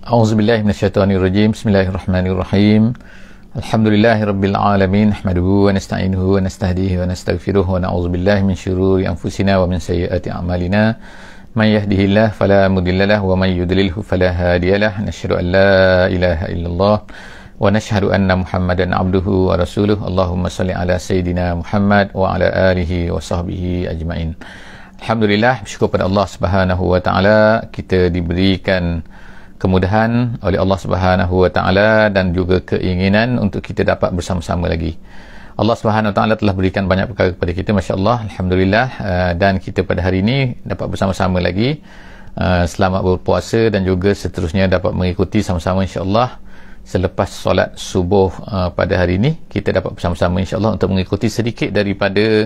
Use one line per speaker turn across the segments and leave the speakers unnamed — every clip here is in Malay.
A'udzubillahi minasyaitonirrajim. Bismillahirrahmanirrahim. Alhamdulillahirabbil alamin. Nahmaduhu wa nasta'inuhu wa nastahdihi wa nastaghfiruh wa na'udzubillahi min syururi anfusina wa min sayyiati a'malina. Man yahdihillahu fala mudhillalah wa man yudlilhu fala hadiyalah. Nasyhadu an la ilaha illallah wa nashhadu anna Muhammadan abduhu wa rasuluh. Allahumma shalli ala sayidina Muhammad wa ala alihi wa sahbihi ajmain. Alhamdulillah, bersyukur pada Allah Subhanahu wa taala kita diberikan kemudahan oleh Allah Subhanahu wa taala dan juga keinginan untuk kita dapat bersama-sama lagi. Allah Subhanahu wa taala telah berikan banyak perkara kepada kita, masya-Allah, alhamdulillah, dan kita pada hari ini dapat bersama-sama lagi, selamat berpuasa dan juga seterusnya dapat mengikuti sama-sama insya-Allah. Selepas solat subuh pada hari ini kita dapat bersama-sama insya-Allah untuk mengikuti sedikit daripada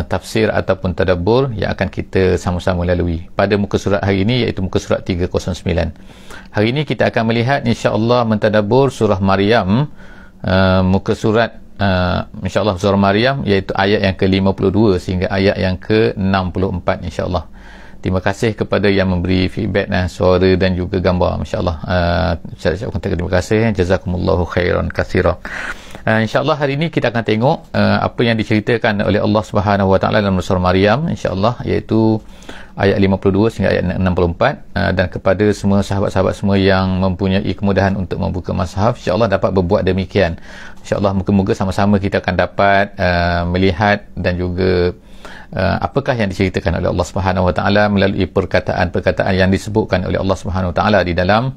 tafsir ataupun tadabbur yang akan kita sama-sama lalui pada muka surat hari ini, iaitu muka surat 309. Hari ini kita akan melihat insya-Allah mentadabbur surah Maryam, muka surat insya-Allah surah Maryam, iaitu ayat yang ke-52 sehingga ayat yang ke-64 insya-Allah. Terima kasih kepada yang memberi feedback suara dan juga gambar, masya-Allah. Saya ucapkan terima kasih, jazakumullahu khairan katsira. InsyaAllah hari ini kita akan tengok apa yang diceritakan oleh Allah Subhanahu Wa Taala dalam surah Maryam, insyaAllah, iaitu ayat 52 sehingga ayat 64, dan kepada semua sahabat-sahabat semua yang mempunyai kemudahan untuk membuka mushaf, insyaAllah dapat berbuat demikian. InsyaAllah moga-moga sama-sama kita akan dapat melihat dan juga apakah yang diceritakan oleh Allah Subhanahu Wa Taala melalui perkataan-perkataan yang disebutkan oleh Allah Subhanahu Wa Taala di dalam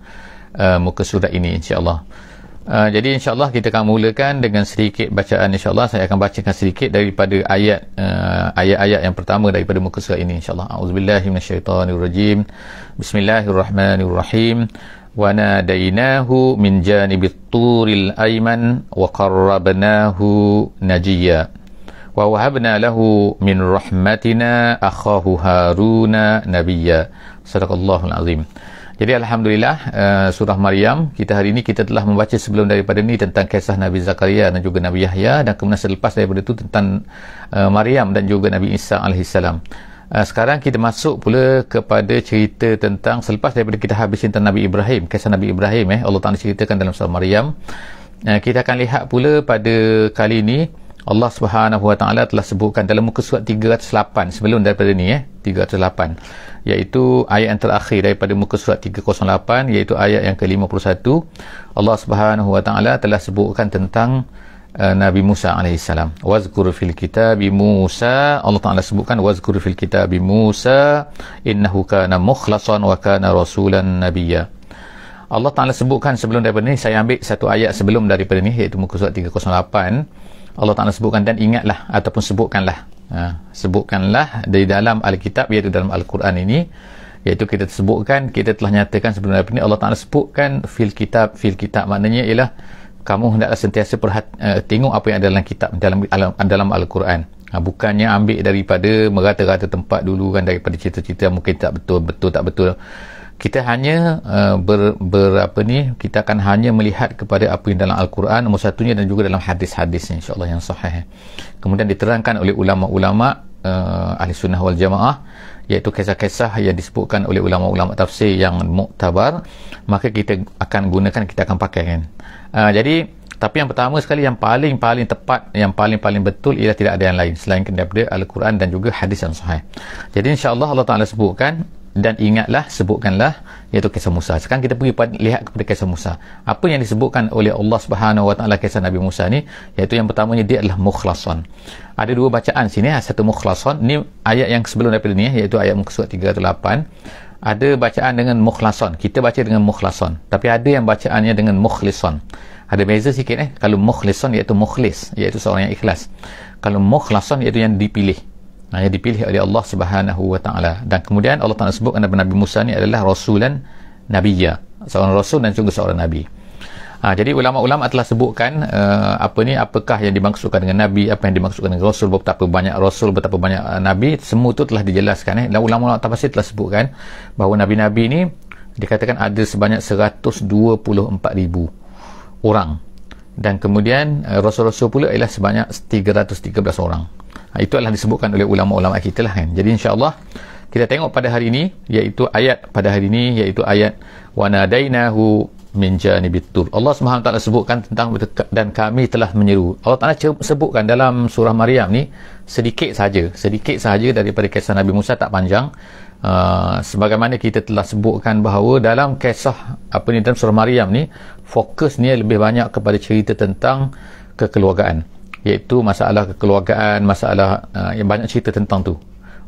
muka surat ini, insyaAllah. Jadi insyaAllah kita akan mulakan dengan sedikit bacaan. InsyaAllah saya akan bacakan sedikit daripada ayat-ayat yang pertama daripada muka surat ini, insyaAllah. A'udzubillahi minasyaitonirrajim. Bismillahirrahmanirrahim. Wa nadainahu min janibit turil ayman wa qarrabnahu najiyya wa wahabna lahu min rahmatina akhahu Haruna nabiyya. Sadaqallahul azim. Jadi alhamdulillah, surah Maryam kita hari ini kita telah membaca sebelum daripada ini tentang kisah Nabi Zakaria dan juga Nabi Yahya, dan kemudian selepas daripada itu tentang Maryam dan juga Nabi Isa alaihissalam. Sekarang kita masuk pula kepada cerita tentang selepas daripada kita habis tentang Nabi Ibrahim, kisah Nabi Ibrahim, Allah Ta'ala ceritakan dalam surah Maryam. Kita akan lihat pula pada kali ini Allah Subhanahu Wa Taala telah sebutkan dalam muka surat 308 sebelum daripada ni 308, iaitu ayat yang terakhir daripada muka surat 308, iaitu ayat yang ke-51. Allah Subhanahu Wa Taala telah sebutkan tentang Nabi Musa alaihissalam. Wazkur fil kitabi Musa, Allah Taala sebutkan wazkur fil kitabi Musa innahu kana mukhlasan wa kana rasulan nabiyya. Allah Taala sebutkan sebelum daripada ni, saya ambil satu ayat sebelum daripada ni, iaitu muka surat 308. Allah Ta'ala sebutkan, dan ingatlah ataupun sebutkanlah, sebutkanlah di dalam Alkitab, iaitu dalam Al-Quran ini, iaitu kita sebutkan, kita telah nyatakan sebelum daripada ini, Allah Ta'ala sebutkan fil kitab maknanya ialah kamu hendaklah sentiasa tengok apa yang ada dalam kitab, dalam Al-Quran. Bukannya ambil daripada merata-rata tempat dulu kan, daripada cerita-cerita mungkin tak betul tak betul. Kita hanya kita akan hanya melihat kepada apa yang dalam Al-Quran nombor satunya, dan juga dalam hadis-hadis insya-Allah yang sahih. Kemudian diterangkan oleh ulama-ulama ahli sunnah wal jamaah, iaitu kisah-kisah yang disebutkan oleh ulama-ulama tafsir yang muktabar, maka kita akan gunakan, kita akan pakai kan. Jadi tapi yang pertama sekali, yang paling tepat, yang paling betul ialah tidak ada yang lain selain daripada Al-Quran dan juga hadis yang sahih. Jadi insya-Allah Allah Ta'ala sebutkan, dan ingatlah, sebutkanlah, iaitu kisah Musa. Sekarang kita pergi lihat kepada kisah Musa. Apa yang disebutkan oleh Allah Subhanahu Wa Taala kisah Nabi Musa ni, iaitu yang pertamanya dia adalah mukhlasan. Ada dua bacaan sini, satu mukhlasan ni ayat yang sebelum daripada ni, iaitu ayat muka surat 308. Ada bacaan dengan mukhlasan, kita baca dengan mukhlasan, tapi ada yang bacaannya dengan mukhlisan. Ada beza sikit Kalau mukhlisan iaitu mukhlis, iaitu seorang yang ikhlas. Kalau mukhlasan iaitu yang dipilih, yang dipilih oleh Allah Subhanahu Wa Taala. Dan kemudian Allah Taala sebutkan Nabi Musa ni adalah rasulan nabiyya, seorang rasul dan juga seorang nabi. Jadi ulama-ulama telah sebutkan apakah yang dimaksudkan dengan nabi, apa yang dimaksudkan dengan rasul, betapa banyak rasul, betapa banyak nabi, semua itu telah dijelaskan. Dan ulama-ulama tafsir telah sebutkan bahawa nabi-nabi ni dikatakan ada sebanyak 124,000 orang, dan kemudian rasul-rasul pula ialah sebanyak 313 orang. Itu adalah disebutkan oleh ulama-ulama kita lah kan. Jadi insya-Allah Kita tengok pada hari ini, iaitu ayat wa nadainahu min janibit tur. Allah Subhanahu Taala sebutkan tentang dan kami telah menyeru. Allah Taala sebutkan dalam surah Maryam ni sedikit saja daripada kisah Nabi Musa, tak panjang. Sebagaimana kita telah sebutkan bahawa dalam kisah dalam surah Maryam ni fokusnya lebih banyak kepada cerita tentang kekeluargaan, iaitu masalah kekeluargaan, masalah yang banyak cerita tentang tu.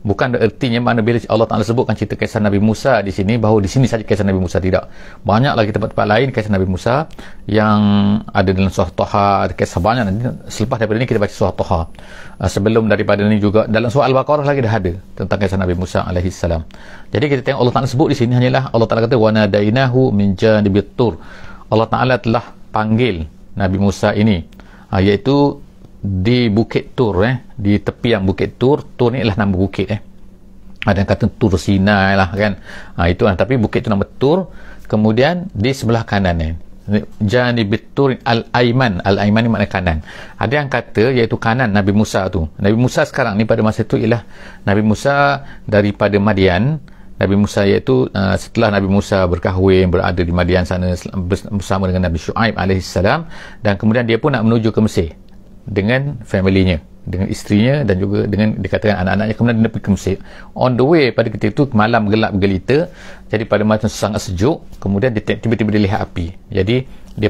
Bukan ertinya mana bila Allah Ta'ala sebutkan cerita kisah Nabi Musa di sini, bahawa di sini saja kisah Nabi Musa. Tidak. Banyak lagi tempat-tempat lain kisah Nabi Musa yang ada dalam surah Taha, ada kisah banyak. Nanti selepas daripada ini kita baca surah Taha. Sebelum daripada ini juga dalam surah Al-Baqarah lagi dah ada tentang kisah Nabi Musa AS. Jadi kita tengok Allah Ta'ala sebut di sini hanyalah Allah Ta'ala kata wa nadainahu min janibit tur. Allah Ta'ala telah panggil Nabi Musa ini, iaitu di Bukit Tur, di tepian Bukit Tur. Tur ni ialah nama bukit, ada yang kata Tur Sinai lah kan, itu lah. Tapi bukit tu nama Tur. Kemudian di sebelah kanan janibit tur al-aiman ni makna kanan. Ada yang kata iaitu kanan Nabi Musa tu. Nabi Musa sekarang ni pada masa tu ialah Nabi Musa daripada Madian. Nabi Musa iaitu setelah Nabi Musa berkahwin, berada di Madian sana bersama dengan Nabi Shu'aib AS, dan kemudian dia pun nak menuju ke Mesir dengan family-nya, dengan isterinya dan juga dengan dikatakan anak-anaknya. Kemudian dia pergi ke Mesir. On the way pada ketika itu malam gelap gelita, jadi pada malam sangat sejuk. Kemudian dia tiba-tiba dia lihat api. Jadi dia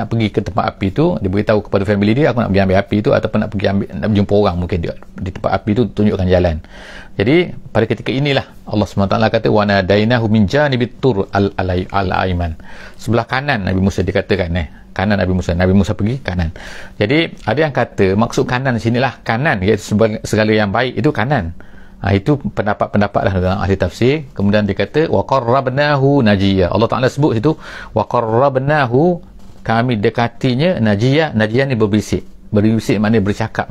nak pergi ke tempat api tu. Dia beritahu kepada family dia, aku nak pergi ambil api tu, ataupun nak jumpa orang mungkin dia di tempat api tu, tunjukkan jalan. Jadi pada ketika inilah Allah SWT kata wa nadainahu min janibit tur al-aiman. Sebelah kanan Nabi Musa dikatakan, kanan Nabi Musa pergi kanan. Jadi ada yang kata maksud kanan sinilah kanan, iaitu segala yang baik itu kanan. Itu pendapat-pendapat lah dalam ahli tafsir. Kemudian dia kata wa qarrabnahu najiya. Allah Ta'ala sebut situ wa qarrabnahu, kami dekatinya najiya. Najiya ni berbisik maknanya bercakap.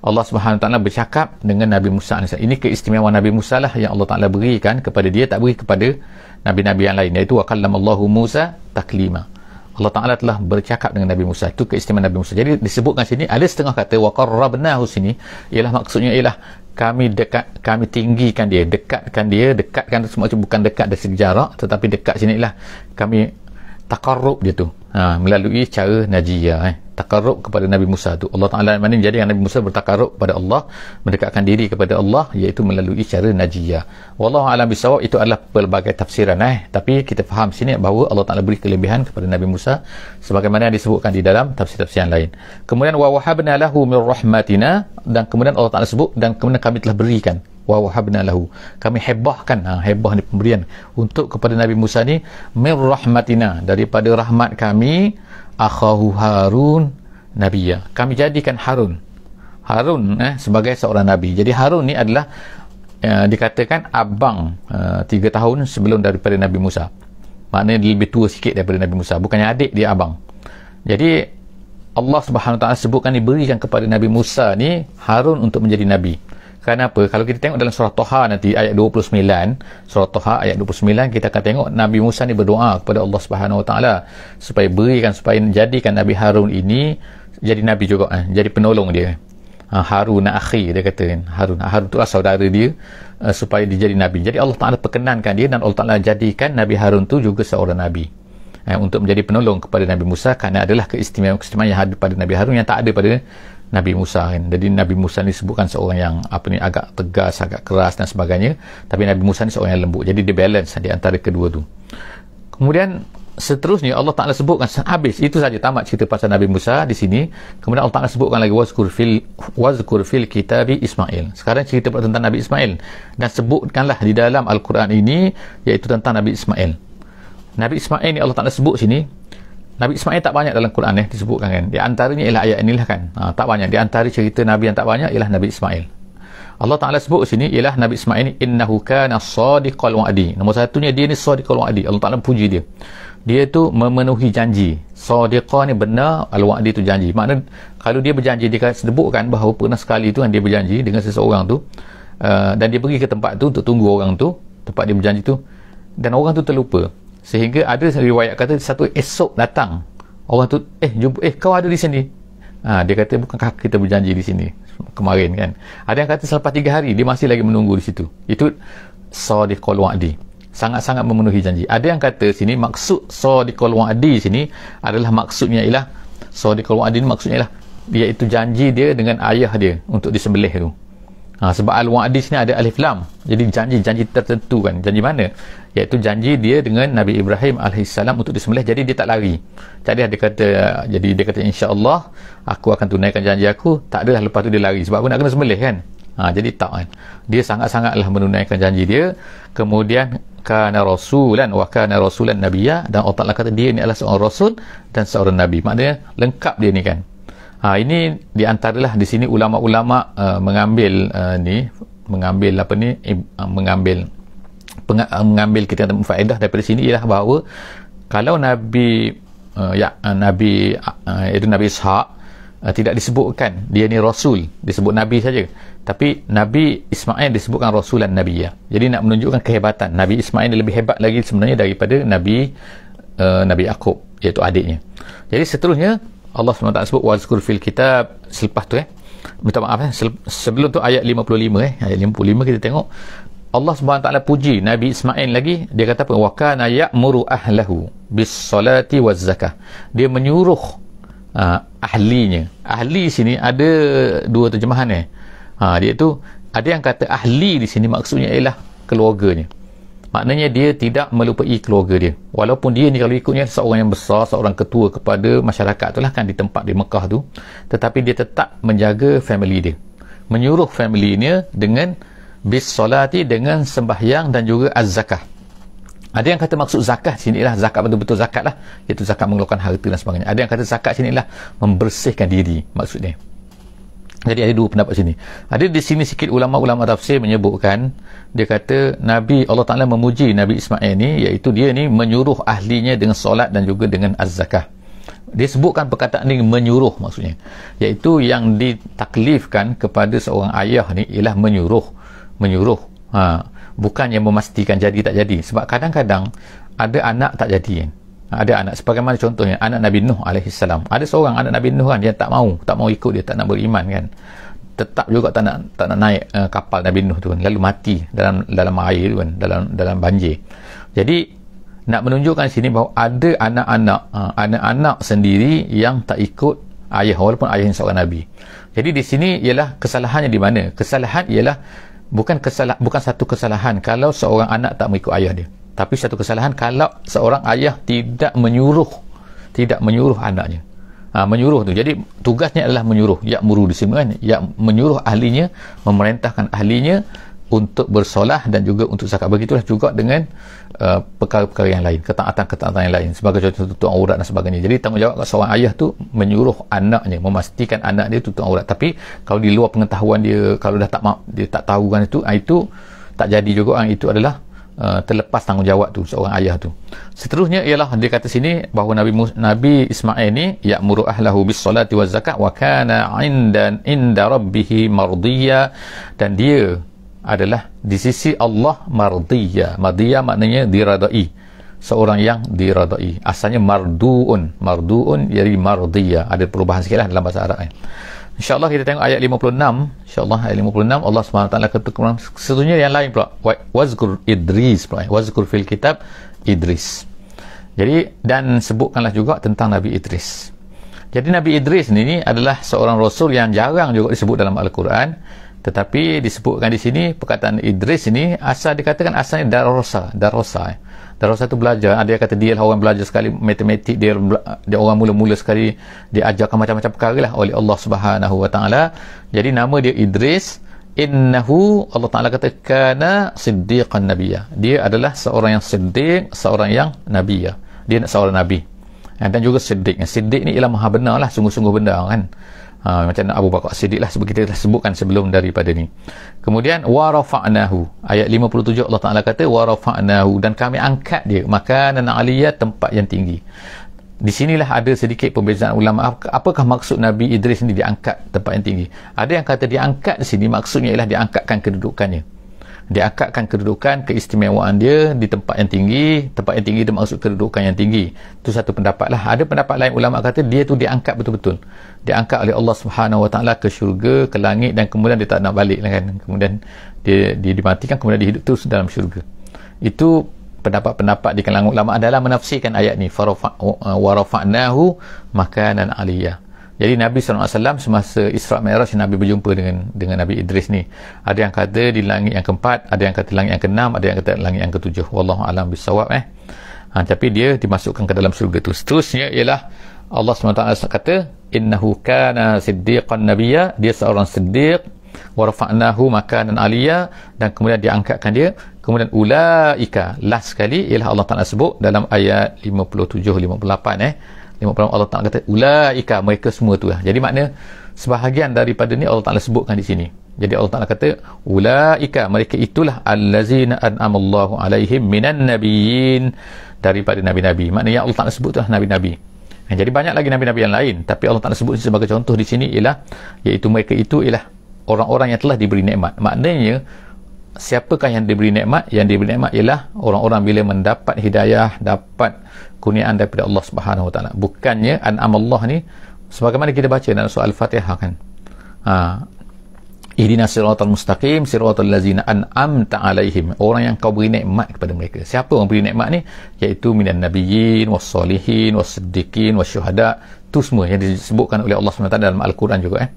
Allah Subhanahu Ta'ala bercakap dengan Nabi Musa. Ini keistimewaan Nabi Musa lah yang Allah Ta'ala berikan kepada dia, tak beri kepada Nabi-Nabi yang lain, iaitu wa kallamallahu Musa taklima. Allah Ta'ala telah bercakap dengan Nabi Musa. Itu keistimewaan Nabi Musa. Jadi disebutkan sini, ada setengah kata wa qarrabnahu sini ialah maksudnya ialah kami tinggikan dia, dekatkan semua itu bukan dekat dari segi jarak, tetapi dekat sini ialah kami takarrub dia tu, melalui cara najiyah, takarrub kepada Nabi Musa tu. Allah Ta'ala maknanya jadi Nabi Musa bertakarrub kepada Allah, mendekatkan diri kepada Allah, iaitu melalui cara najiyah. Wallahu a'lam bisawab. Itu adalah pelbagai tafsiran, tapi kita faham sini bahawa Allah Ta'ala beri kelebihan kepada Nabi Musa sebagaimana yang disebutkan di dalam tafsir-tafsir yang lain. Kemudian wa wahabna lahu min rahmatina, dan kemudian Allah Ta'ala sebut dan kemudian kami telah berikan, wa wahabna lahu, kami hebahkan, hebah ni pemberian untuk kepada Nabi Musa ni, min rahmatina, daripada rahmat kami, akhahu Harun nabiyya, kami jadikan Harun sebagai seorang nabi. Jadi Harun ni adalah dikatakan abang 3 tahun sebelum daripada Nabi Musa, maknanya dia lebih tua sikit daripada Nabi Musa, bukannya adik, dia abang. Jadi Allah Subhanahu Wa Ta'ala sebutkan diberikan kepada Nabi Musa ni Harun untuk menjadi nabi. Kenapa? Kalau kita tengok dalam surah Taha nanti ayat 29, surah Taha ayat 29, kita akan tengok Nabi Musa ni berdoa kepada Allah Subhanahu Wa Ta'ala supaya jadikan Nabi Harun ini jadi nabi juga, jadi penolong dia. Harun akhi, dia kata kan, Harun tu saudara dia, supaya dia jadi nabi. Jadi Allah Ta'ala perkenankan dia, dan Allah Ta'ala jadikan Nabi Harun tu juga seorang nabi, untuk menjadi penolong kepada Nabi Musa, kerana adalah keistimewaan yang ada pada Nabi Harun yang tak ada pada Nabi Musa kan. Jadi Nabi Musa ni sebutkan seorang yang agak tegas, agak keras dan sebagainya, tapi Nabi Musa ni seorang yang lembut. Jadi dia balance di antara kedua tu. Kemudian seterusnya Allah Ta'ala sebutkan, habis itu saja, tamat cerita pasal Nabi Musa di sini. Kemudian Allah Ta'ala sebutkan lagi wazkur fil kitabi Ismail. Sekarang cerita tentang Nabi Ismail, dan sebutkanlah di dalam Al-Quran ini, iaitu tentang Nabi Ismail. Nabi Ismail ni Allah Ta'ala sebut sini. Nabi Ismail tak banyak dalam Quran disebutkan kan. Di antaranya ialah ayat inilah kan. Tak banyak. Di antara cerita Nabi yang tak banyak ialah Nabi Ismail. Allah Ta'ala sebut sini ialah Nabi Ismail ni innahu kana sadiqal wa'di. Nombor satunya dia ni sadiqal wa'di. Allah Ta'ala puji dia. Dia tu memenuhi janji. Sadiqah ni benar, al-wa'di tu janji. Maknanya kalau dia berjanji, dia sebutkan bahawa pernah sekali tu kan dia berjanji dengan seseorang tu, dan dia pergi ke tempat tu untuk tunggu orang tu, tempat dia berjanji tu, dan orang tu terlupa. Sehingga ada riwayat kata satu esok datang orang tu, jumpa, kau ada di sini. Dia kata bukankah kita berjanji di sini kemarin kan. Ada yang kata selepas 3 hari dia masih lagi menunggu di situ. Itu shadiqul wa'di, sangat-sangat memenuhi janji. Ada yang kata sini maksud shadiqul wa'di sini adalah maksudnya ialah shadiqul wa'di ni maksudnya ialah iaitu janji dia dengan ayah dia untuk disembelih tu. Sebab al-wa'di sini ada alif lam, jadi janji tertentu kan. Janji mana? Iaitu janji dia dengan Nabi Ibrahim alaihissalam untuk disembelih. Jadi dia tak lari. Jadi dia kata insya-Allah aku akan tunaikan janji aku. Tak adalah lepas tu dia lari, sebab aku nak kena sembelih kan. Jadi tak kan, dia sangat-sangatlah menunaikan janji dia. Kemudian kana rasulan wa kana rasulan nabiyya, dan Allah Taala kata dia ni adalah seorang rasul dan seorang nabi. Maknanya lengkap dia ni kan. Ini di antaralah di sini ulama-ulama mengambil kita kata faedah daripada sini ialah bahawa kalau Nabi Nabi Ishaq tidak disebutkan dia ni rasul, disebut nabi saja, tapi Nabi Ismail disebutkan rasulan nabiyya. Jadi nak menunjukkan kehebatan Nabi Ismail lebih hebat lagi sebenarnya daripada Nabi Yaqub, iaitu adiknya. Jadi seterusnya Allah SWT sebut wazkur fil kitab. Selepas tu minta maaf sebelum tu ayat 55 ayat 55 kita tengok Allah SWT puji Nabi Ismail lagi. Dia kata apa? Wa kana ya'muru ahlahu bis salati waz zakah. Dia menyuruh ahlinya. Ahli sini ada dua terjemahan dia tu ada yang kata ahli di sini maksudnya ialah keluarganya. Maknanya dia tidak melupai keluarga dia. Walaupun dia ni kalau ikutnya seorang yang besar, seorang ketua kepada masyarakat tu lah kan di tempat di Mekah tu, tetapi dia tetap menjaga family dia. Menyuruh family-nya dengan bis solati, dengan sembahyang dan juga az-zakah. Ada yang kata maksud zakat sini ialah zakat betul-betul zakat lah, iaitu zakat mengeluarkan harta dan sebagainya. Ada yang kata zakat sini ialah membersihkan diri maksudnya. Jadi ada dua pendapat sini. Ada di sini sikit ulama-ulama tafsir menyebutkan, dia kata Nabi Allah Ta'ala memuji Nabi Ismail ni, iaitu dia ni menyuruh ahlinya dengan solat dan juga dengan az-zakah. Dia sebutkan perkataan ni menyuruh maksudnya, iaitu yang ditaklifkan kepada seorang ayah ni ialah menyuruh. Bukan yang memastikan jadi tak jadi. Sebab kadang-kadang ada anak tak jadi kan. Ada anak, sebagaimana contohnya anak Nabi Nuh alaihissalam. Ada seorang anak Nabi Nuh kan, dia tak mau ikut, dia tak nak beriman kan, tetap juga tak nak naik kapal Nabi Nuh tu kan, lalu mati dalam air tu kan, dalam banjir. Jadi nak menunjukkan sini bahawa ada anak-anak sendiri yang tak ikut ayah, walaupun ayah seorang Nabi. Jadi di sini ialah kesalahannya di mana? Kesalahan ialah bukan satu kesalahan kalau seorang anak tak mengikut ayah dia, tapi satu kesalahan kalau seorang ayah tidak menyuruh anaknya. Menyuruh tu, jadi tugasnya adalah menyuruh, ya'muru di sini kan, menyuruh ahlinya, memerintahkan ahlinya untuk bersolah dan juga untuk zakat. Begitulah juga dengan perkara-perkara yang lain, ketaatan yang lain, sebagai contoh tutup aurat dan sebagainya. Jadi tanggungjawab seorang ayah tu menyuruh anaknya, memastikan anak dia tutup aurat. Tapi kalau di luar pengetahuan dia, kalau dia tak tahu kan, itu tak jadi juga. Itu adalah terlepas tanggungjawab tu seorang ayah tu. Seterusnya ialah dia kata sini bahawa Nabi Ismail ni ya'muru ahlahu bis salati waz zakat wa kana 'inda rabbih mardiyya, dan dia adalah di sisi Allah mardiyya. Mardiyya maknanya diradai, seorang yang diradai. Asalnya marduun jadi mardiyya. Ada perubahan sikitlah dalam bahasa Arab kan. InsyaAllah kita tengok ayat 56. InsyaAllah ayat 56 Allah SWT kata seterusnya yang lain pula, wazkur Idris pula, wazkur fil kitab Idris. Jadi dan sebutkanlah juga tentang Nabi Idris. Jadi Nabi Idris ni adalah seorang rasul yang jarang juga disebut dalam Al-Quran, tetapi disebutkan di sini perkataan Idris ini dikatakan asalnya Darosa tu belajar. Ada yang kata dia lah orang belajar sekali matematik, dia orang mula-mula sekali diajarkan macam-macam perkara lah oleh Allah Subhanahu Wa Taala. Jadi nama dia Idris. Innahu, Allah Taala kata kana siddiqan nabiyya. Dia adalah seorang yang siddiq, seorang yang nabiyya. Dia seorang nabi. Dan juga siddiq. Siddiq ni ialah maha benar lah, sungguh-sungguh benar kan. Macam Abu Bakar Siddiq lah, seperti kita sebutkan sebelum daripada ni. Kemudian wa rafa'nahu, ayat 57 Allah Ta'ala kata wa rafa'nahu, dan kami angkat dia makanan aliyah, tempat yang tinggi. Di sinilah ada sedikit perbezaan ulama, apakah maksud Nabi Idris ni diangkat tempat yang tinggi. Ada yang kata diangkat di sini maksudnya ialah diangkatkan kedudukannya. Diangkatkan kedudukan, keistimewaan dia di tempat yang tinggi. Tempat yang tinggi itu maksud kedudukan yang tinggi. Itu satu pendapat lah. Ada pendapat lain, ulama kata dia tu diangkat betul-betul. Diangkat oleh Allah Subhanahu Wa Taala ke syurga, ke langit, dan kemudian dia tak nak balik lah kan. Kemudian dia dimatikan, kemudian dia hidup terus dalam syurga. Itu pendapat-pendapat di kalangan ulama dalam menafsirkan ayat ni, wa rafa'nahu makanan aliyah. Jadi Nabi SAW semasa Isra' Mi'raj, Nabi berjumpa dengan Nabi Idris ni. Ada yang kata di langit yang keempat, ada yang kata langit yang keenam, ada yang kata langit yang ketujuh. Wallahu a'lam bissawab. Tapi dia dimasukkan ke dalam syurga tu. Seterusnya ialah Allah SWT kata, innahu kana siddiqan nabiyya, dia seorang siddiq, wa rafa'nahu makanan aliyya, dan kemudian diangkatkan dia. Kemudian ulaika, last sekali ialah Allah Ta'ala sebut dalam ayat 57-58 Allah Ta'ala kata ulaika, mereka semua tu lah. Jadi makna sebahagian daripada ni Allah Ta'ala sebutkan di sini. Jadi Allah Ta'ala kata ulaika, mereka itulah allazina an'amallahu alaihim minan nabiyyin, daripada nabi-nabi. Maknanya Allah Ta'ala sebut tu lah nabi-nabi. Jadi banyak lagi nabi-nabi yang lain, tapi Allah Ta'ala sebut sebagai contoh di sini ialah, iaitu mereka itu ialah orang-orang yang telah diberi nikmat. Maknanya siapakah yang diberi nikmat? Yang diberi nikmat ialah orang-orang bila mendapat hidayah, dapat kurniaan daripada Allah Subhanahu Wa Taala. Bukannya an'amallah ni sebagaimana kita baca dalam surah Al-Fatihah kan. Ihdinas siratal mustaqim siratal ladzina an'amta alaihim, orang yang kau beri nikmat kepada mereka. Siapa orang beri nikmat ni? Iaitu minan nabiyyin was-solihin was-siddiqin wasyuhada. Itu semua yang disebutkan oleh Allah SWT dalam Al-Quran juga.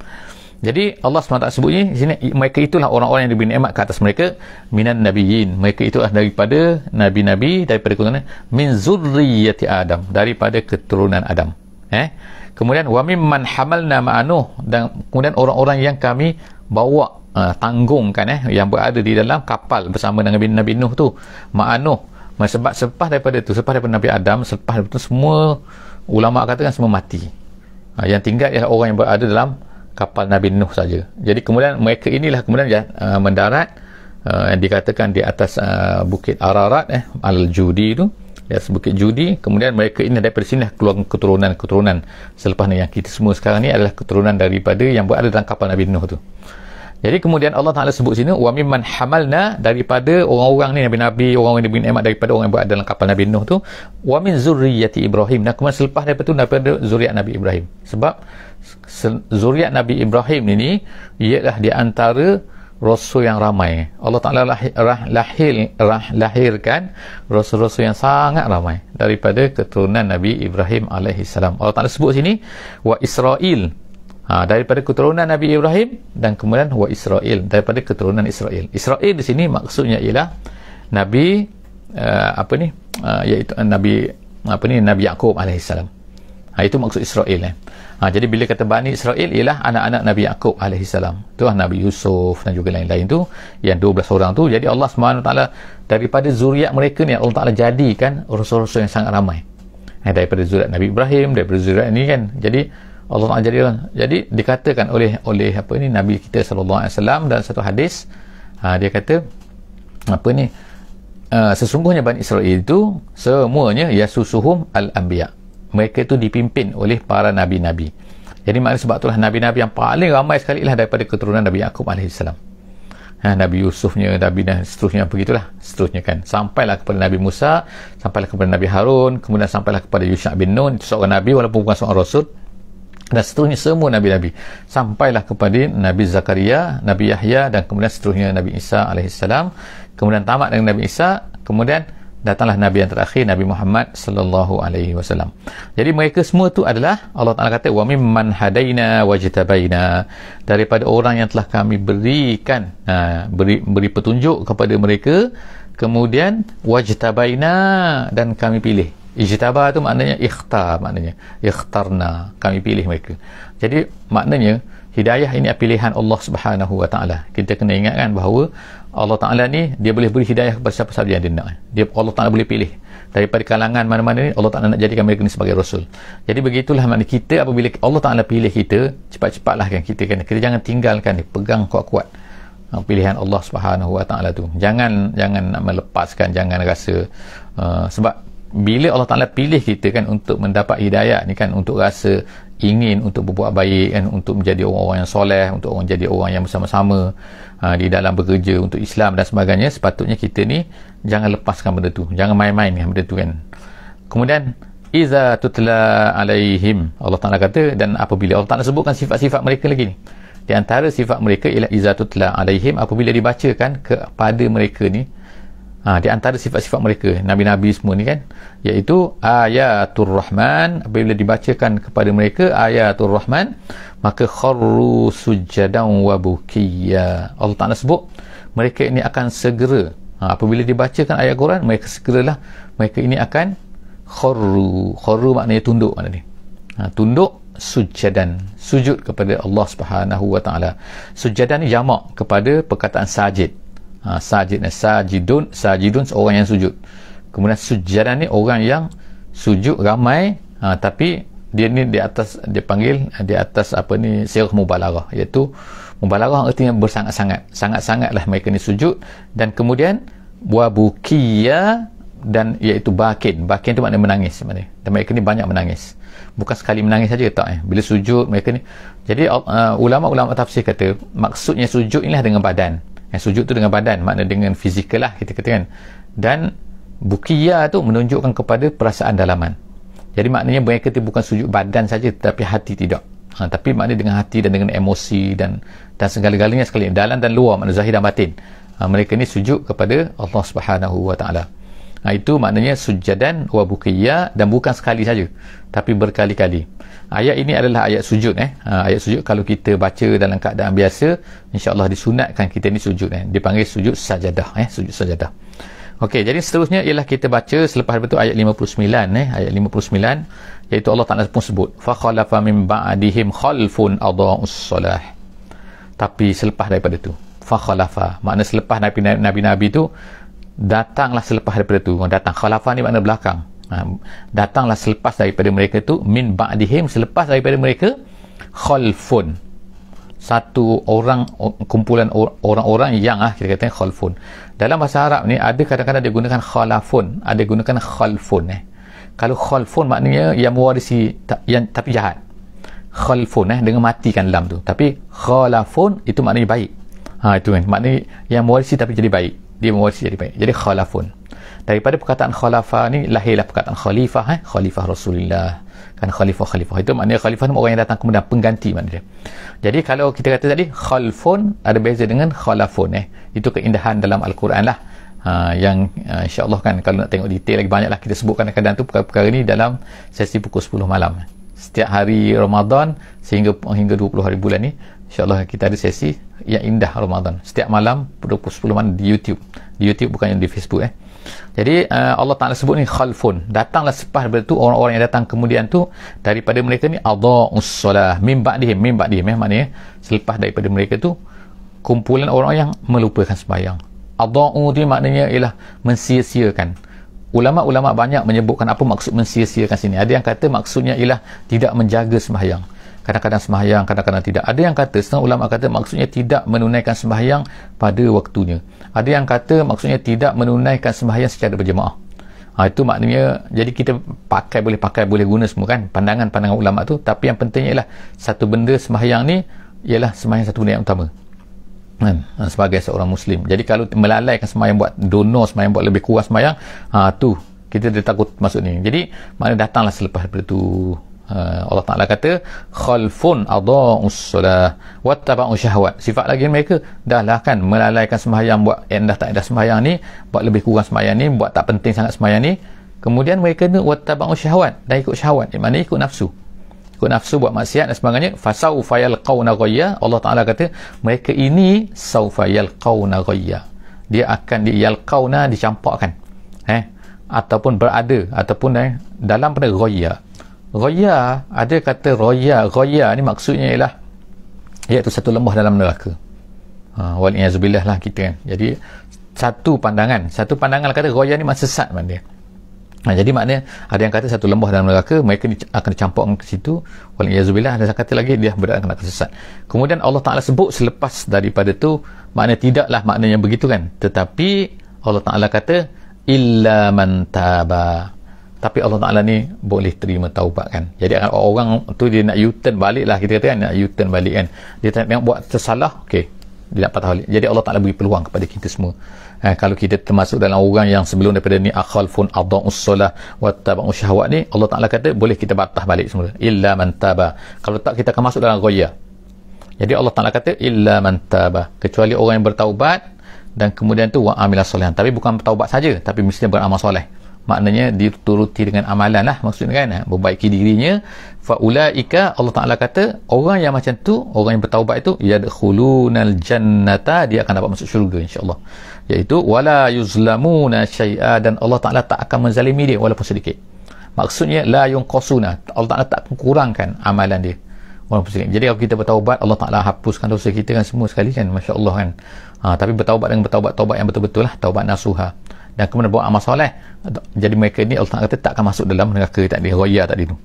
Jadi Allah SWT sebutnya di sini, mereka itulah orang-orang yang diberi nikmat ke atas mereka, minan nabiyyin, mereka itulah daripada nabi-nabi, daripada keturunan min zurriyyati Adam, daripada keturunan Adam. Kemudian wa mimman hamalna ma'anuh, dan kemudian orang-orang yang kami bawa tanggungkan, yang berada di dalam kapal bersama dengan Nabi Nuh tu, ma'anuh, sebab selepas daripada itu, selepas daripada Nabi Adam, selepas daripada itu semua ulama katakan semua mati. Yang tinggal ialah orang yang berada dalam kapal Nabi Nuh saja. Jadi kemudian mereka inilah kemudian mendarat, yang dikatakan di atas bukit Ararat, Al-Judi tu, di atas bukit Judi. Kemudian mereka ini daripada sini keluar keturunan selepas ni, yang kita semua sekarang ni adalah keturunan daripada yang berada dalam kapal Nabi Nuh tu. Jadi kemudian Allah Ta'ala sebut sini wa mimman hamalna, daripada orang-orang ni, nabi-nabi, orang yang diberi nikmat daripada orang yang berada dalam kapal Nabi Nuh tu, wa min zurriyyati Ibrahim, dan kemudian selepas daripada tu daripada zuriat Nabi Ibrahim. Sebab zuriat Nabi Ibrahim ini ialah di antara rasul yang ramai. Allah Ta'ala lahirkan rasul-rasul yang sangat ramai daripada keturunan Nabi Ibrahim alaihissalam. Allah Ta'ala sebut sini wa Israel, daripada keturunan Nabi Ibrahim, dan kemudian wa Israel, daripada keturunan Israel. Israel di sini maksudnya ialah Nabi iaitu Nabi Yaqub alaihissalam. Itu maksud Israel. Jadi bila kata Bani Israel ialah anak-anak Nabi Yaqub alaihissalam. Itulah Nabi Yusuf dan juga lain-lain tu, yang 12 orang tu. Jadi Allah SWT daripada zuriat mereka ni Allah Ta'ala jadikan rasul-rasul yang sangat ramai. Daripada zuriat Nabi Ibrahim, daripada zuriat ni kan. Jadi Allah Ta'ala jadi dikatakan oleh Nabi kita sallallahu alaihi wasallam dalam satu hadis, dia kata sesungguhnya Bani Israel itu semuanya yasusuhum al-anbiya, mereka itu dipimpin oleh para nabi-nabi. Jadi maknanya sebab itulah nabi-nabi yang paling ramai sekali ialah daripada keturunan Nabi Yaqub alaihissalam. Nabi Yusufnya, Nabi dan seterusnya, begitulah seterusnya kan, sampailah kepada Nabi Musa, sampailah kepada Nabi Harun, kemudian sampailah kepada Yusha' bin Nun, itu seorang nabi walaupun bukan seorang rasul, dan seterusnya semua nabi-nabi, sampailah kepada Nabi Zakaria, Nabi Yahya, dan kemudian seterusnya Nabi Isa alaihissalam. Kemudian tamat dengan Nabi Isa, kemudian datanglah Nabi yang terakhir, Nabi Muhammad sallallahu alaihi wasallam. Jadi mereka semua tu adalah Allah Ta'ala kata wa mimman hadaina wajtabaina, daripada orang yang telah kami berikan, beri petunjuk kepada mereka, kemudian wajtabaina, dan kami pilih. Ijtaba tu maknanya ikhtar, maknanya ikhtarna, kami pilih mereka. Jadi maknanya hidayah ini pilihan Allah Subhanahu Wa Taala. Kita kena ingatkan bahawa Allah Ta'ala ni dia boleh beri hidayah kepada siapa sahaja yang dia nak. Allah Ta'ala boleh pilih daripada kalangan mana-mana ni. Allah Ta'ala nak jadikan mereka ni sebagai rasul. Jadi begitulah makna kita, apabila Allah Ta'ala pilih kita, cepat-cepatlah kan kita jangan tinggalkan, pegang kuat-kuat pilihan Allah Subhanahu Wa Ta'ala tu. Jangan nak melepaskan, jangan rasa sebab bila Allah Ta'ala pilih kita kan untuk mendapat hidayah ni kan, untuk rasa ingin untuk berbuat baik kan, untuk menjadi orang-orang yang soleh, untuk orang jadi orang yang bersama-sama di dalam bekerja untuk Islam dan sebagainya, sepatutnya kita ni jangan lepaskan benda tu, jangan main-main dengan benda tu kan. Kemudian iza tutla alaihim, Allah Ta'ala kata, dan apabila Allah Ta'ala sebutkan sifat-sifat mereka lagi ni, di antara sifat mereka ialah iza tutla alaihim, apabila dibacakan kepada mereka ni, di antara sifat-sifat mereka nabi-nabi semua ni kan, iaitu ayatul rahman, apabila dibacakan kepada mereka ayatul rahman, maka kharru sujadan wa bukiya. Allah Ta'ala sebut mereka ini akan segera, apabila dibacakan ayat Quran, mereka segeralah, mereka ini akan kharru maknanya tunduk, maknanya tunduk, sujadan, sujud kepada Allah Subhanahu wa Ta'ala. Sujadan ni jamak kepada perkataan sajid. Sajidun seorang yang sujud. Kemudian sujadan ni orang yang sujud ramai, tapi dia ni di atas, dia panggil di atas apa ni, sirah mubalaghah, iaitu mubalaghah artinya bersangat-sangat, sangat-sangatlah mereka ni sujud. Dan kemudian wabukiya, dan iaitu bakin tu maknanya menangis sebenarnya, dan mereka ni banyak menangis, bukan sekali menangis saja tak, bila sujud mereka ni. Jadi ulama-ulama tafsir kata maksudnya sujud inilah dengan badan. Sujud tu dengan badan, makna dengan fizikal lah kita kata kan. Dan bukiya tu menunjukkan kepada perasaan dalaman. Jadi maknanya mereka tu bukan sujud badan saja, tetapi hati tidak. Tapi maknanya dengan hati dan dengan emosi dan segala-galanya sekali, dalam dan luar, makna zahir dan batin. Mereka ni sujud kepada Allah Subhanahu wa Ta'ala. Itu maknanya sujadan wa bukiya, dan bukan sekali saja, tapi berkali-kali. Ayat ini adalah ayat sujud. Ayat sujud kalau kita baca dalam keadaan biasa, insya-Allah disunatkan kita ni sujud. Dipanggil sujud sajadah. Sujud sajadah. Okey, jadi seterusnya ialah kita baca selepas itu ayat 59. Ayat 59, iaitu Allah Ta'ala pun sebut fa khalafa min ba'dihim khalfun adaa'us salah. Tapi selepas daripada itu, fa khalafa makna selepas nabi-nabi itu, datanglah selepas daripada itu. Datang, khalafa ni makna belakang. Datanglah selepas daripada mereka tu, min ba'dihim, selepas daripada mereka, khalfun, satu orang, kumpulan orang-orang yang kita kata khalfun. Dalam bahasa Arab ni ada kadang-kadang dia gunakan khalafun, ada gunakan khalfun. Kalau khalfun maknanya yang mewarisi yang tapi jahat, khalfun dengan matikan lam tu. Tapi khalafun itu maknanya baik. Itu kan maknanya yang mewarisi tapi jadi baik, dia mewarisi jadi baik, jadi khalafun. Daripada perkataan khalafa ni lahirlah perkataan khalifah, khalifah Rasulullah kan, khalifah itu maknanya khalifah ni orang yang datang kemudian, pengganti maknanya. Jadi kalau kita kata tadi khalfun ada beza dengan khalafun. Itu keindahan dalam Al-Quran lah, yang insya-Allah kan kalau nak tengok detail lagi banyak lah kita sebutkan kadang-kadang tu perkara-perkara ni dalam sesi pukul 10 malam setiap hari Ramadan hingga 20 hari bulan ni. InsyaAllah kita ada sesi yang indah Ramadan setiap malam pukul 10 malam di YouTube. Di YouTube, bukan yang di Facebook. Jadi Allah Ta'ala sebut ni khalfun, datanglah selepas daripada tu orang-orang yang datang kemudian tu daripada mereka ni, adaa'us salah, min ba'dihim maknanya selepas daripada mereka tu kumpulan orang yang melupakan sembahyang. Adaa'u tu maknanya ialah mensia-siakan. Ulama-ulama banyak menyebutkan apa maksud mensia-siakan sini. Ada yang kata maksudnya ialah tidak menjaga sembahyang, kadang-kadang sembahyang, kadang-kadang tidak. Ada yang kata, setengah ulama kata maksudnya tidak menunaikan sembahyang pada waktunya. Ada yang kata maksudnya tidak menunaikan sembahyang secara berjemaah. Itu maknanya, jadi kita boleh guna semua kan, pandangan-pandangan ulama tu. Tapi yang pentingnya ialah satu benda, sembahyang ni ialah sembahyang satu benda yang utama sebagai seorang Muslim. Jadi kalau melalaikan sembahyang, buat donor sembahyang, buat lebih kurang sembahyang, tu kita dia takut masuk ni. Jadi maknanya datanglah selepas daripada tu. Allah Ta'ala kata khalfun adaa'us salah wattaba'u syahwat. Sifat lagi mereka dahlah kan melalaikan sembahyang, buat dah tak ada sembahyang ni, buat lebih kurang sembahyang ni, buat tak penting sangat sembahyang ni. Kemudian mereka ni wattaba'u syahwat, dah ikut syahwat, maknanya ikut nafsu, buat maksiat dan sebagainya. Fasawfa yalqauna ghayya. Allah Ta'ala kata mereka ini saufa yalqauna ghayya, dia akan yalqauna, dicampakkan ataupun berada, ataupun dalam pada ghayya. Ghayya, ada kata ghayya ni maksudnya ialah iaitu satu lembah dalam neraka. Waliyazubillah lah kita kan. Jadi satu pandangan kata ghayya ni maksud sesat maknanya. Jadi maknanya ada yang kata satu lembah dalam neraka, mereka akan dicampakkan ke situ. Waliyazubillah. Ada yang kata lagi dia berada dalam neraka sesat. Kemudian Allah Ta'ala sebut selepas daripada tu, maknanya tidaklah maknanya begitu kan, tetapi Allah Ta'ala kata illa man taba, Tapi Allah Ta'ala ni boleh terima taubat kan. Jadi orang tu dia nak U-turn balik lah, kita kata kan, nak U-turn balik kan, dia tak nak buat tersalah, okey, dia nak patah balik. Jadi Allah Ta'ala beri peluang kepada kita semua. Kalau kita termasuk dalam orang yang sebelum daripada ni akhalfun adha'us solah wa taba'us syahwat ni, Allah Ta'ala kata boleh kita patah balik semula, illa man taba. Kalau tak, kita akan masuk dalam ghayya. Jadi Allah Ta'ala kata illa man taba, kecuali orang yang bertaubat dan kemudian tu wa amila solehan. Tapi bukan bertaubat saja, tapi mesti beramal soleh. Maknanya dituruti dengan amalan lah, maksudnya kan, membaiki dirinya. Faulaika, Allah Ta'ala kata orang yang macam tu, orang yang bertaubat itu, yadkhulunal jannata, dia akan dapat masuk syurga insya-Allah, iaitu wala yuzlamuna syai'a, dan Allah Ta'ala tak akan menzalimi dia walaupun sedikit. Maksudnya la yunqasuna, Allah Ta'ala tak akan kurangkan amalan dia walaupun sedikit. Jadi kalau kita bertaubat, Allah Ta'ala hapuskan dosa kita kan semua sekali kan, masya-Allah kan. Tapi bertaubat dengan taubat yang betul-betul lah, taubat nasuha, dan kemudian buat amal soleh. Jadi mereka ni Allah Ta'ala kata tak akan masuk dalam neraka tadi, ghayya tadi tu.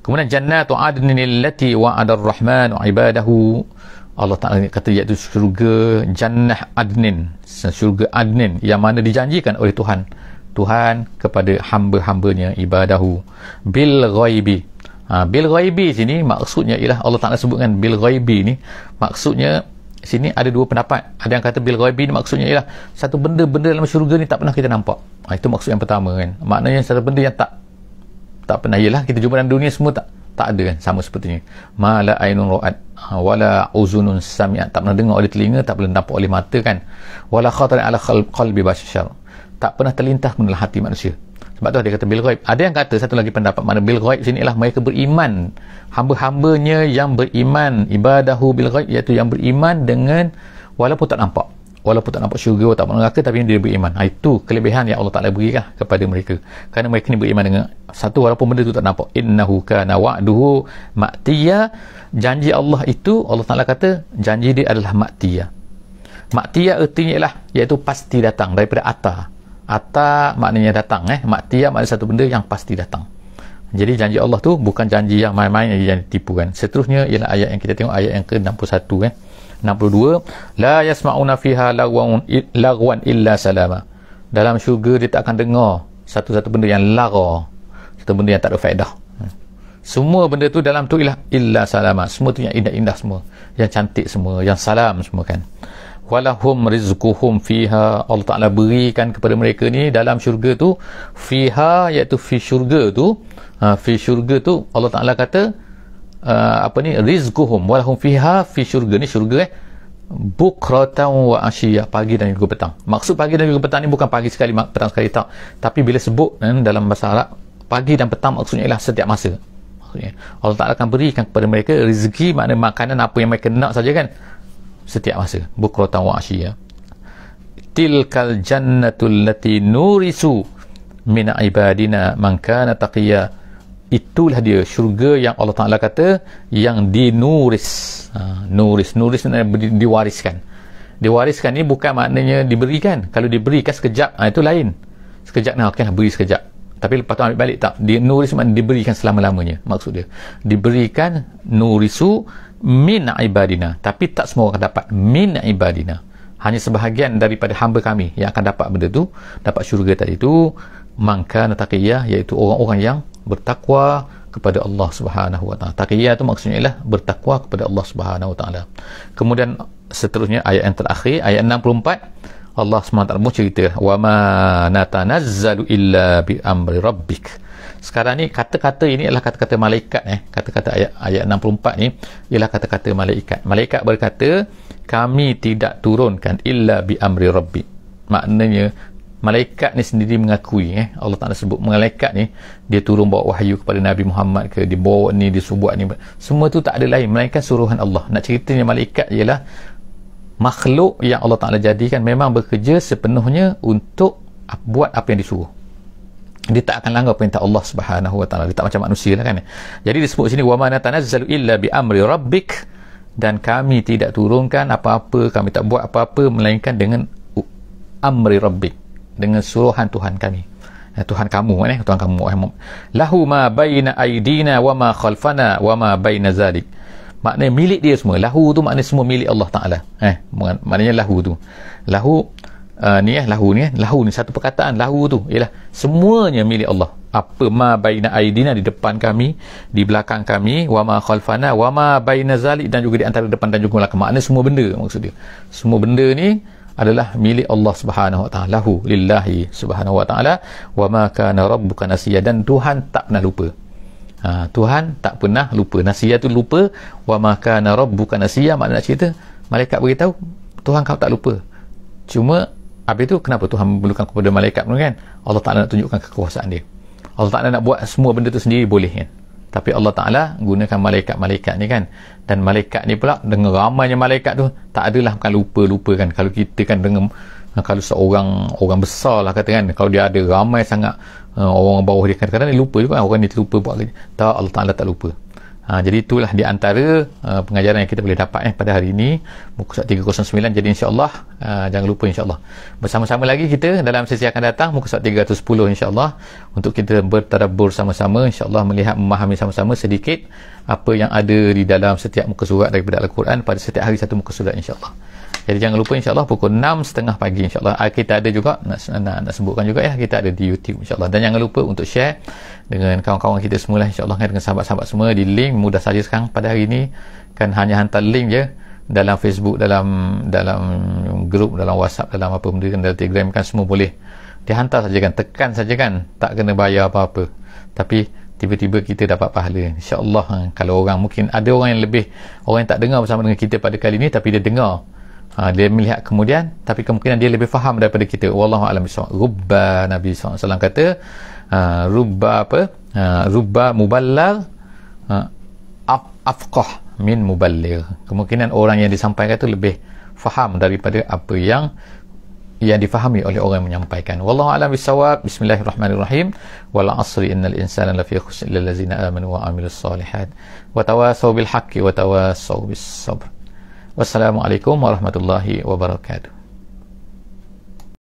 Kemudian jannatu adnin allati wa'ada ar-rahman 'ibadahu, Allah Ta'ala kata iaitu syurga jannah adnin, syurga adnin yang mana dijanjikan oleh Tuhan kepada hamba-hambanya, ibadahu bil ghaibi. Bil ghaibi sini maksudnya ialah Allah Ta'ala sebutkan bil ghaibi ni, maksudnya sini ada dua pendapat. Ada yang kata bil ghaibi ni maksudnya ialah satu benda-benda dalam syurga ni tak pernah kita nampak. Itu maksud yang pertama kan. Maknanya satu benda yang tak pernah, ialah kita jumpa dalam dunia semua tak ada kan, sama sepertinya ma la ainun ra'at wala uzunun sami'at, tak pernah dengar oleh telinga, tak pernah nampak oleh mata kan, wala khatar ala qalbi bashar, tak pernah terlintas dalam hati manusia. Sebab tu dia kata bil ghaib. Ada yang kata satu lagi pendapat, mana bil ghaib sini ialah mereka beriman, hamba-hambanya yang beriman, ibadahu bil ghaib, iaitu yang beriman dengan walaupun tak nampak syurga, tak nampak neraka, tapi dia beriman. Itu kelebihan yang Allah Ta'ala berikan kepada mereka, kerana mereka ni beriman dengan satu walaupun benda tu tak nampak. Innahu kana wa'duhu ma'tiya, janji Allah itu, Allah Ta'ala kata janji dia adalah ma'tiya. Ma'tiya artinya ialah iaitu pasti datang, daripada ata maknanya datang, ma'tiya maknanya satu benda yang pasti datang. Jadi janji Allah tu bukan janji yang main-main yang ditipu kan. Seterusnya ialah ayat yang kita tengok, ayat yang ke-61 62, la yasma'una fiha lagwan illa salama. Dalam syurga dia tak akan dengar satu-satu benda yang lara, satu benda yang tak ada faedah. Semua benda tu dalam tu ialah illa salama, semua tu yang indah-indah semua, yang cantik semua, yang salam semua kan. Walahum rizquhum fiha, Allah Ta'ala berikan kepada mereka ni dalam syurga tu, fiha iaitu fi syurga tu, fi syurga tu Allah Ta'ala kata rizquhum walahum fiha, fi syurga ni syurga bukratan wa asyiyah, pagi dan juga petang. Maksud pagi dan juga petang ni bukan pagi sekali, petang sekali tak, tapi bila sebut dalam bahasa Arab pagi dan petang maksudnya ialah setiap masa. Maksudnya Allah Ta'ala akan berikan kepada mereka rezeki, maknanya makanan apa yang mereka nak saja kan, setiap masa, bukratan wa asyiyah. Tilkal jannatul lati nurisu min ibadina man kana taqiyya, itulah dia syurga yang Allah Ta'ala kata yang dinuris. Nuris maknanya diwariskan. Diwariskan ni bukan maknanya diberikan. Kalau diberikan sekejap, itu lain. Sekejap nak beri sekejap, tapi lepas tu ambil balik, tak. Nuris maknanya diberikan selama-lamanya. Maksud dia diberikan, nurisu min ibadina, tapi tak semua orang dapat min ibadina, hanya sebahagian daripada hamba kami yang akan dapat benda tu, dapat syurga tadi tu. Maka taqiyah, iaitu orang-orang yang bertakwa kepada Allah Subhanahu wa Ta'ala. Taqiyah tu maksudnya ialah bertakwa kepada Allah Subhanahu wa Ta'ala. Kemudian seterusnya ayat yang terakhir, ayat 64, Allah SWT cerita wa ma natanazzalu illa bi amri rabbik. Sekarang ni kata-kata ini adalah kata-kata malaikat. Kata-kata ayat 64 ni ialah kata-kata malaikat. Malaikat berkata kami tidak turunkan illa bi amri rabbi. Maknanya malaikat ni sendiri mengakui, Allah Ta'ala sebut malaikat ni dia turun bawa wahyu kepada Nabi Muhammad ke, dia bawa ni, dia buat ni, semua tu tak ada lain melainkan suruhan Allah. Nak ceritanya malaikat ialah makhluk yang Allah Ta'ala jadikan memang bekerja sepenuhnya untuk buat apa yang disuruh. Dia tak akan langgar perintah Allah Subhanahu wa Ta'ala. Dia tak macam manusia lah kan. Jadi disebut sini wa ma natanazzalu illa bi amri rabbik, dan kami tidak turunkan apa-apa, kami tak buat apa-apa melainkan dengan amri rabbik, dengan suruhan Tuhan kami, Tuhan kamu, Tuhan kamu Muhammad. Lahu ma baina aidina wa ma khalfana wa ma baina zalik. Maknanya milik dia semua. Lahu tu maknanya semua milik Allah Ta'ala. Maknanya lahu tu, lahu ni satu perkataan. Lahu tu ialah semuanya milik Allah. apa ma baina aidina, di depan kami, di belakang kami, wa ma khalfana, wa ma baina zalik, dan juga di antara depan dan juga belakang. Maknanya semua benda, maksud dia. Semua benda ni adalah milik Allah Subhanahu wa taala, lahu lillahi subhanahu wa taala, wa ma kana rabbuka nasiya, dan Tuhan tak pernah lupa. Tuhan tak pernah lupa. Nasiya tu lupa, wa ma kana rabbuka nasiya, makna nak cerita malaikat beritahu Tuhan kau tak lupa. Cuma habis tu kenapa Tuhan memerlukan kepada malaikat pun kan? Allah Taala nak tunjukkan kekuasaan dia. Allah Ta'ala nak buat semua benda tu sendiri boleh kan, tapi Allah Ta'ala gunakan malaikat-malaikat ni kan. Dan malaikat ni pula dengan ramainya malaikat tu, tak adalah bukan lupa-lupa kan. Kalau kita kan dengan, kalau seorang orang besar lah kata kan, kalau dia ada ramai sangat orang bawah dia, kadang-kadang dia lupa juga, orang ni terlupa buat kerja. Tak, Allah Ta'ala tak lupa. Jadi itulah di antara pengajaran yang kita boleh dapat pada hari ini, muka surat 309. Jadi insyaAllah jangan lupa insyaAllah bersama-sama lagi kita dalam sesi akan datang, muka surat 310 insyaAllah, untuk kita bertadabbur sama-sama, insyaAllah melihat, memahami sama-sama sedikit apa yang ada di dalam setiap muka surat daripada Al-Quran pada setiap hari satu muka surat insyaAllah. Jadi jangan lupa insyaAllah pukul 6.30 pagi insyaAllah. Kita ada juga nak sebutkan juga ya, kita ada di YouTube insyaAllah. Dan jangan lupa untuk share dengan kawan-kawan kita semua lah insyaAllah, dengan sahabat-sahabat semua. Di link mudah saja sekarang pada hari ini kan, hanya hantar link je dalam Facebook, dalam grup, dalam WhatsApp, dalam apa benda kan, dalam Telegram kan, semua boleh dihantar saja kan, tekan saja kan, tak kena bayar apa-apa, tapi tiba-tiba kita dapat pahala insyaAllah. Kalau orang, mungkin ada orang yang lebih, orang yang tak dengar bersama dengan kita pada kali ini, tapi dia dengar, dia melihat kemudian, tapi kemungkinan dia lebih faham daripada kita. Wallahu a'lam bishawab. Rubba, Nabi SAW kata, rubba muballigh afqah min muballigh. Kemungkinan orang yang disampaikan itu lebih faham daripada apa yang difahami oleh orang yang menyampaikan. Wallahu a'lam bishawab. Bismillahirrahmanirrahim. Wal 'asri innal insana lafi khusr illa allazina amanu wa 'amilus solihat wa tawasaw bil haqqi wa tawasaw bis sabr. Wassalamualaikum warahmatullahi wabarakatuh.